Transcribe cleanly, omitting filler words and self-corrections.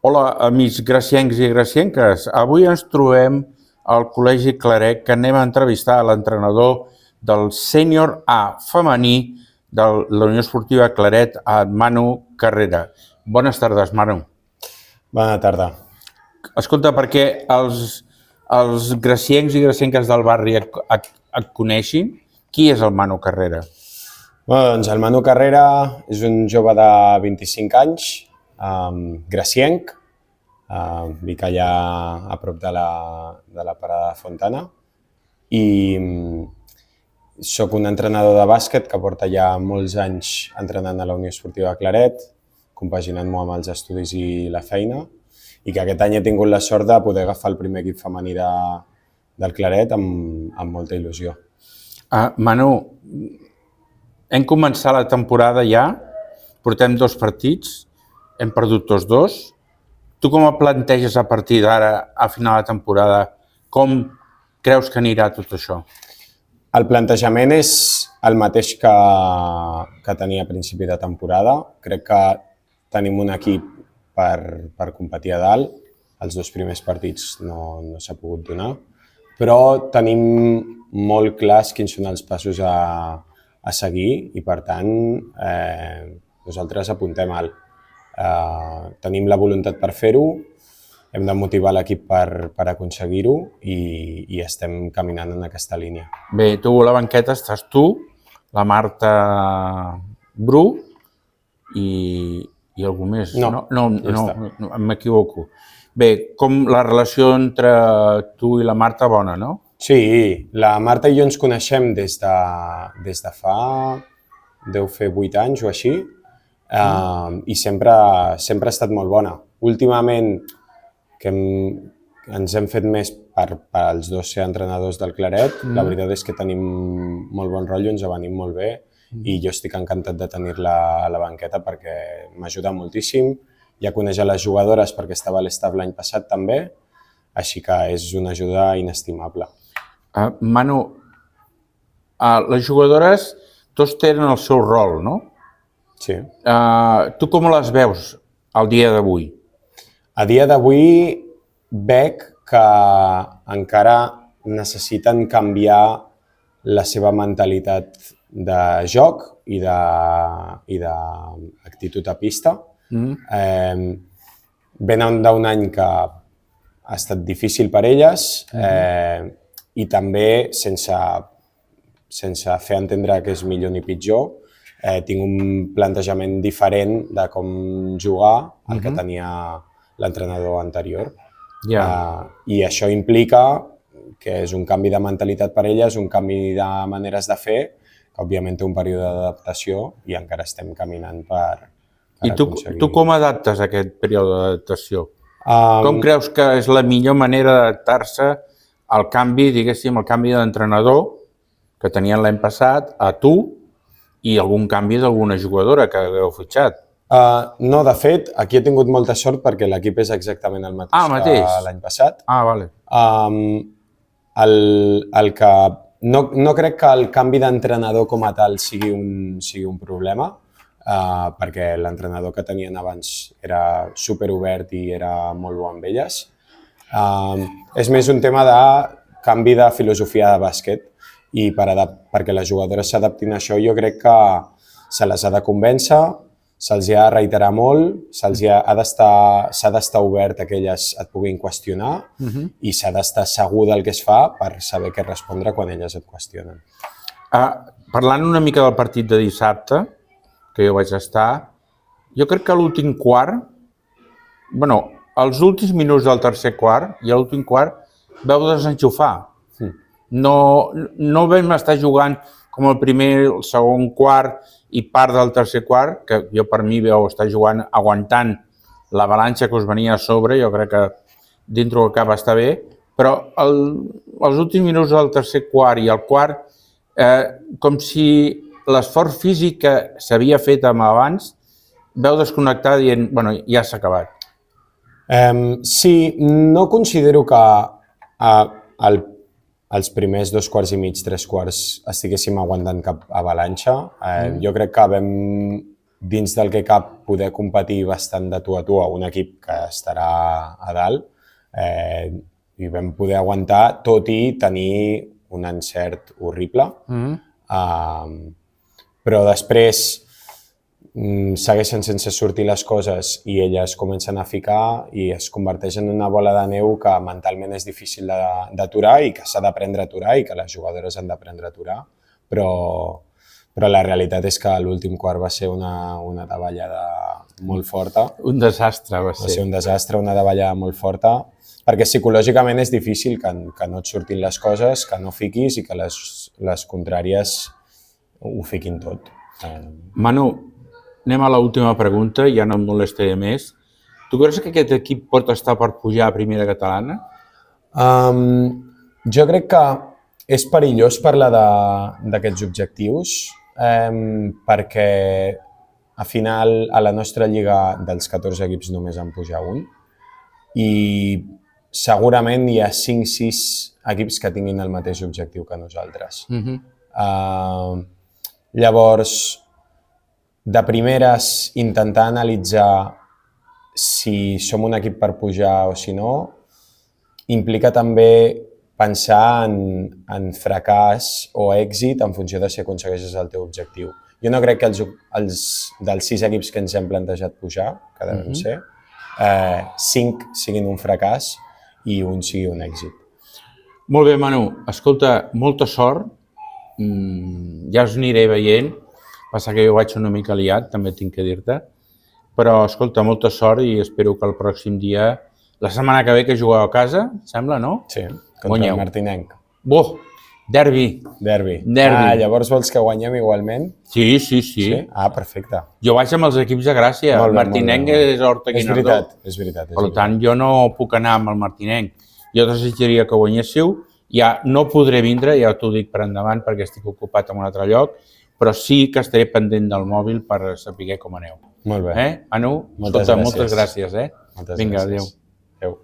Hola, amics graciencs i gracienques. Avui ens trobem al Col·legi Claret, que anem a entrevistar l'entrenador del sènior A femení de la Unió Esportiva Claret, Manu Carrera. Bones tardes, Manu. Bona tarda. Escolta, perquè els graciencs i gracienques del barri et coneixin, qui és el Manu Carrera? Doncs el Manu Carrera és un jove de 25 anys, gracienc, vic allà a prop de la parada de Fontana, i soc un entrenador de bàsquet que porta ja molts anys entrenant a la Unió Esportiva Claret, compaginant-m'ho amb els estudis i la feina, i que aquest any he tingut la sort de poder agafar el primer equip femení del Claret amb molta il·lusió. Manu, hem començat la temporada ja, portem 2 partits, hem perdut tots 2. Tu com et planteges a partir d'ara, a final de temporada, com creus que anirà tot això? El plantejament és el mateix que tenia a principi de temporada. Crec que tenim un equip per competir a dalt. Els 2 primers partits no s'ha pogut donar, però tenim molt clars quins són els passos a seguir i, per tant, nosaltres apuntem alt. Tenim la voluntat per fer-ho, hem de motivar l'equip per aconseguir-ho i estem caminant en aquesta línia. Bé, tu a la banqueta estàs tu, la Marta Bru i algú més. No, m'equivoco. Bé, com la relació entre tu i la Marta bona, no? Sí, la Marta i jo ens coneixem des de fa, deu fer 8 anys o així, i sempre ha estat molt bona. Últimament, que ens hem fet més pels 2 ser entrenadors del Claret, la veritat és que tenim molt bon rotllo, ens avenim molt bé, i jo estic encantat de tenir-la a la banqueta perquè m'ajuda moltíssim. Ja coneix a les jugadores perquè estava a l'estaf l'any passat també, així que és una ajuda inestimable. Manu, les jugadores tots tenen el seu rol, no? Sí. Tu com les veus al dia d'avui? A dia d'avui veig que encara necessiten canviar la seva mentalitat de joc i d'actitud a pista. Venen d'un any que ha estat difícil per elles i també, sense fer entendre que és millor ni pitjor, tinc un plantejament diferent de com jugar al que tenia l'entrenador anterior. I això implica que és un canvi de mentalitat per elles, un canvi de maneres de fer, que òbviament té un període d'adaptació i encara estem caminant per aconseguir. I tu com adaptes aquest període d'adaptació? Com creus que és la millor manera d'adaptar-se al canvi, diguéssim, al canvi d'entrenador que tenien l'any passat, a tu, i algun canvi d'alguna jugadora que hagueu fitxat? No, de fet, aquí he tingut molta sort perquè l'equip és exactament el mateix que l'any passat. Vale. No crec que el canvi d'entrenador com a tal sigui un problema, perquè l'entrenador que tenien abans era superobert i era molt bo amb elles. És més un tema de canvi de filosofia de bàsquet i perquè les jugadores s'adaptin a això jo crec que se les ha de convèncer, se'ls ha de reiterar molt, s'ha d'estar obert a que elles et puguin qüestionar i s'ha d'estar segur del que es fa per saber què respondre quan elles et qüestionen. Parlant una mica del partit de dissabte, que jo vaig estar, jo crec que a l'últim quart, els últims minuts del tercer quart i a l'últim quart vau desenxufar. No vam estar jugant com el primer, el segon quart i part del tercer quart, que jo per mi vau estar jugant, aguantant l'avalanxa que us venia a sobre, jo crec que dintre del cap està bé, però els últims minuts del tercer quart i el quart, com si l'esforç físic que s'havia fet abans, vau desconnectar dient, ja s'ha acabat. Sí, no considero que els primers 2 quarts i mig, 3 quarts estiguéssim aguantant cap avalanxa. Jo crec que vam dins del que cap poder competir bastant de tu a tu a un equip que estarà a dalt, i vam poder aguantar, tot i tenir un encert horrible. Però després segueixen sense sortir les coses i elles comencen a ficar i es converteix en una bola de neu que mentalment és difícil d'aturar i que s'ha d'aprendre a aturar i que les jugadores han d'aprendre a aturar, però la realitat és que l'últim quart va ser una davallada molt forta. Un desastre va Va ser ser. un desastre, una davallada molt forta, perquè psicològicament és difícil que no et surtin les coses, que no fiquis i que les contràries ho fiquin tot. Manu, anem a l'última pregunta, ja no em molestaré més. Tu creus que aquest equip pot estar per pujar a primera catalana? Jo crec que és perillós parlar d'aquests objectius perquè al final a la nostra lliga dels 14 equips només en puja un i segurament hi ha 5-6 equips que tinguin el mateix objectiu que nosaltres. Llavors, de primeres, intentar analitzar si som un equip per pujar o si no, implica també pensar en fracàs o èxit en funció de si aconsegueixes el teu objectiu. Jo no crec que els dels 6 equips que ens hem plantejat pujar, que devem ser, 5 siguin un fracàs i un sigui un èxit. Molt bé, Manu. Escolta, molta sort. Ja us aniré veient. Passa que jo vaig una mica liat, també tinc que dir-te. Però, escolta, molta sort i espero que el pròxim dia, la setmana que ve que jugueu a casa, sembla, no? Sí, contra el Martinenc. Derbi. Derbi. Llavors vols que guanyem igualment? Sí. Perfecte. Jo vaig amb els equips de Gràcia. El Martinenc és Horta Guinardó. És veritat. Per tant, jo no puc anar amb el Martinenc. Jo desitjaria que guanyéssiu. Ja no podré vindre, ja t'ho dic per endavant, perquè estic ocupat en un altre lloc, però sí que estaré pendent del mòbil per saber com aneu. Molt bé. Manu, escolta, moltes gràcies. Moltes Vinga, gràcies. adéu. Adéu.